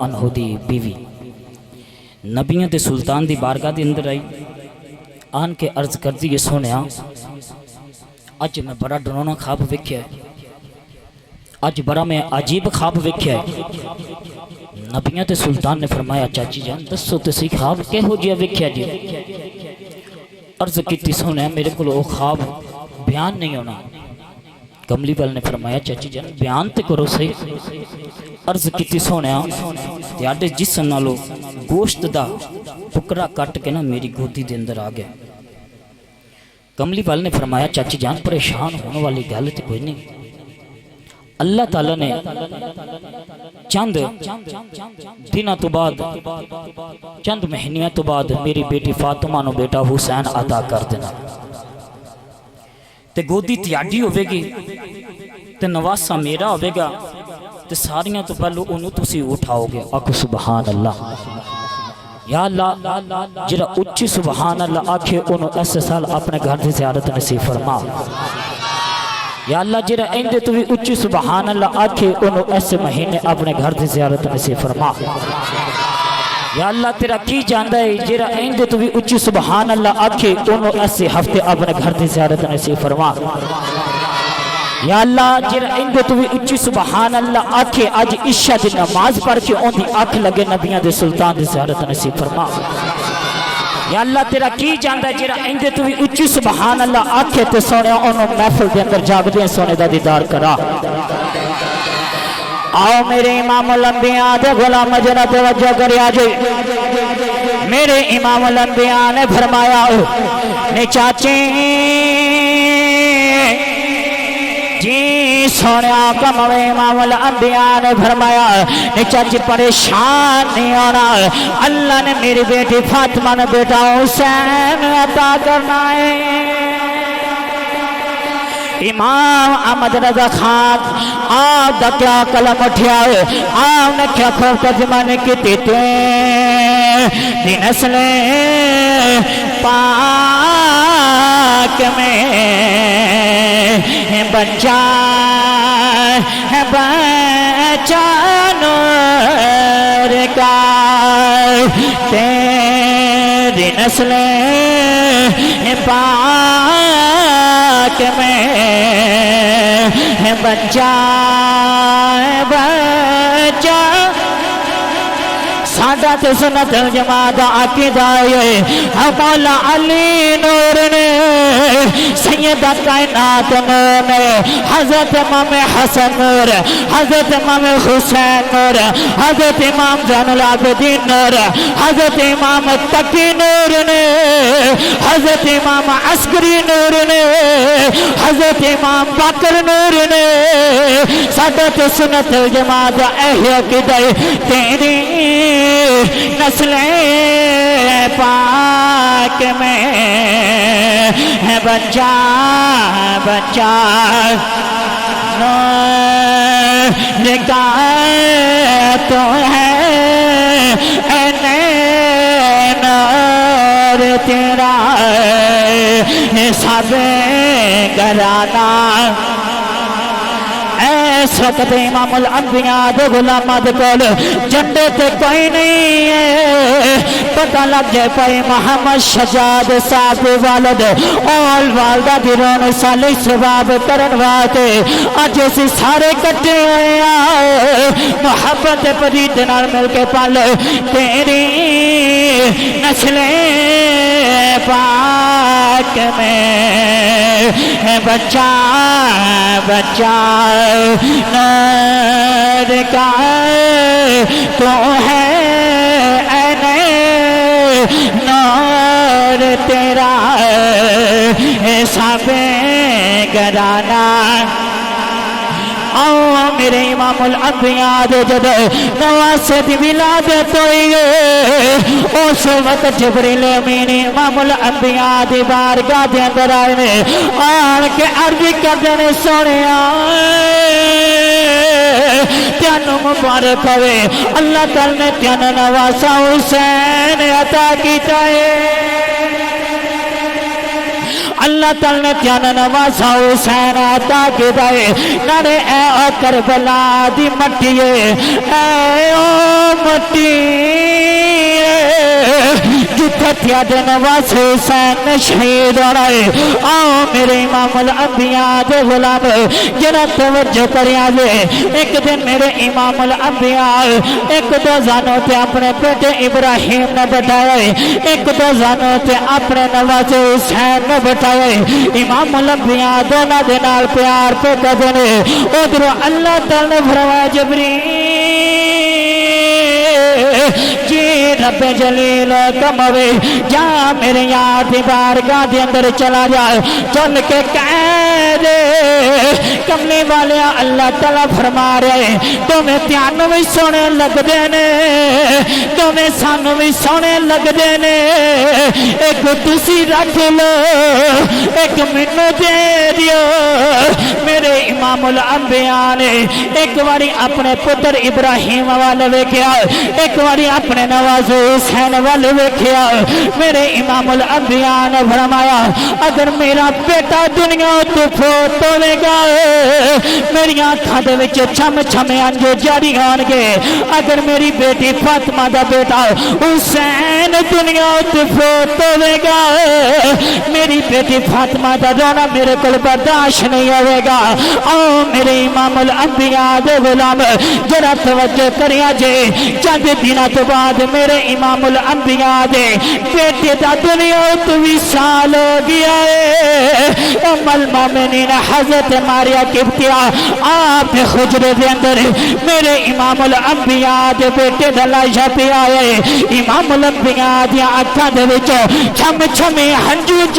انہو دی بیوی نبیوں دے سلطان دی بارگاہ دے اندر آئی آن کے عرض کر دی یہ سونیا اج میں بڑا ڈرونا خواب ویکھیا ہے، اج بڑا میں عجیب خواب ویکھیا ہے۔ نبیوں تے سلطان نے فرمایا چاچی جان دسو تسی خواب کہو جیا ویکھیا جی؟ عرض کیتی سونیا میرے کو وہ خواب بیان نہیں ہونا۔ کملی والے نے فرمایا چاچی جان بیان تے کرو صحیح۔ عرض کیتی سونیا تیاڈے جسم نالو گوشت دا ٹکڑا کٹ کے نا میری گودی دے اندر آ گیا۔ کملی والے نے فرمایا چاچی جان پریشان ہونے والی گل تے کوئی نہیں، اللہ تعالیٰ نے چند دنوں تو بعد چند مہینوں تو بعد میری بیٹی فاطمہ نو بیٹا حسین عطا کر دینا تے گودی تیاڈی ہوے گی تے نواسا میرا ہوے گا تے ساریاں تو پہلو انہوں تسی اٹھاؤ گے۔ آکھو سبحان اللہ۔ یا اللہ جرا اچھی سبحان اللہ آکھے انہوں ایسے سال اپنے گھر دی زیارت نصیب فرما۔ یا اللہ جرا اندے تو بھی اچھی سبحان اللہ آکھے انہوں ایسے مہینے اپنے گھر دی زیارت نصیب فرما۔ یا اللہ تیرا کی جاندہ ہے جرا اندے تو بھی اچھی سبحان اللہ آکھے انہوں ایسے ہفتے اپنے گھر دی زیارت نصیب فرما۔ یا اللہ جرا اندے تو بھی اچھی سبحان اللہ آکھے آج عشاء دی نماز پڑھ کے ان دی آنکھ لگے نبیان دے سلطان دی زیارت نصیب فرما۔ یا اللہ تیرا کی جاندہ ہے جرا اندے تو بھی اچھی سبحان اللہ آکھے تے سونے انہوں محفل دے اندر جاگ دیں سونے دا دیدار کرا۔ آؤ میرے امام الانبیاء دے غلام جنہ توجہ کری آجے۔ میرے امام الانبیاء نے فرمایا نے چاچے جی سونے آقا موے امام الانبیاء نے فرمایا نے چاچی پریشان نہیں ہونا، اللہ نے میری بیٹی فاطمہ نے بیٹا حسین عطا کرنا ہے۔ امام احمد رضا خان آپ دا کیا قلم اٹھیا ہے، آپ نے کیا خوب ترجمانی کی تیتے دی نسل پاک میں بچہ نور کا تیری نسل پاک میں بچہ سادہ تے سنت الجماعت عقیدہ ہے۔ مولا علی نور نے سیدہ کائنات نور نے حضرت امام حسن نور، حضرت امام حسین نور، حضرت امام زین العابدین نور، حضرت امام تقی نور نے، حضرت امام عسکری نور نے، حضرت امام باقر نور نے سادہ تے سنت الجماعت اہل عقیدہ تیری نسل پاک میں بچہ نور کا تو ہے نور تیرا سب گرانا۔ اس وقت امام الانبیاء دے غلامات کول جھنڈے تے کوئی نہیں ہے، پتہ لگ جائے پائی محمد شجاعت صاحب والد اول والدہ دی رون سالی ثواب کرن واتے اج اسی سارے کٹے ہوئے آئے محبت پرید نال مل کے پال تیری نسل پاک میں بچہ نور کا تو ہے نور تیرا سب گرانا۔ آؤ میرے امام الانبیاء دے جب نواسے دی ولادت ہوئی ہے اس وقت جبریل امین امام الانبیاء دی بارگاہ دے اندر آئے نے آن کے عرض کر دینے سونے تیانو مبارک ہوئے اللہ تعالی نے تیانو نواسا حسین عطا کی چاہے۔ اللہ تعالی نے تیان نوازا حسین عطا کے دائے نارے اے او کربلا دی مٹیے اے او مٹی جتھے تیاد نواز حسین شہید ہو رہے آؤ میرے امام الانبیاء دے غلام جنہ توجہ کریا جے ایک دن میرے امام الانبیاء ایک دو زانوں تے اپنے بیٹے ابراہیم نے بٹھائے ایک دو زانوں تے اپنے نواز حسین نے بٹھائے امام الانبیاء دونہ دنال پیار پہ کدنے ادھر اللہ تعالی نے فرمایا جبریل جی رب جلیل کموے جا میرے یاد بارگاہ دے اندر چلا جائے چل کے کہہ دے کملی والے اللہ تعالیٰ فرما رہے تمہیں تیانو بھی سونے لگ دینے تمہیں سانو بھی سونے لگ دینے ایک تسی رکھ لو ایک منو دے دیو میرے امام الانبیاء نے ایک باری اپنے پتر ابراہیم والے ویکھیا ایک باری اپنے نواز حسین والے ویکھیا میرے امام الانبیاء نے فرمایا اگر میرا بیٹا دنیا تو فوت ہوے گا میری آنکھاں دے وچ چھم چھم انجو جاری ہون گے اگر میری بیٹی فاطمہ دا بیٹا حسین دنیا تو فوت ہوے گا میری بیٹی فاطمہ دا رونا میرے کول برداشت نہیں ہوے گا او میرے امام الانبیاء دے غلام ذرا توجہ کریا جے چند دنوں تو بعد میرے امام الانبیاء دے بیٹے دا دنیا تو وصال ہو گیا ہے ام المومنین حضرت ماریا قبطیہ آپ حجرے دے اندر میرے امام الانبیاء دے بیٹے دا لاشا پہ آئے امام الانبیاء دی آنکھاں دے وچوں چھم چھمی ہنجو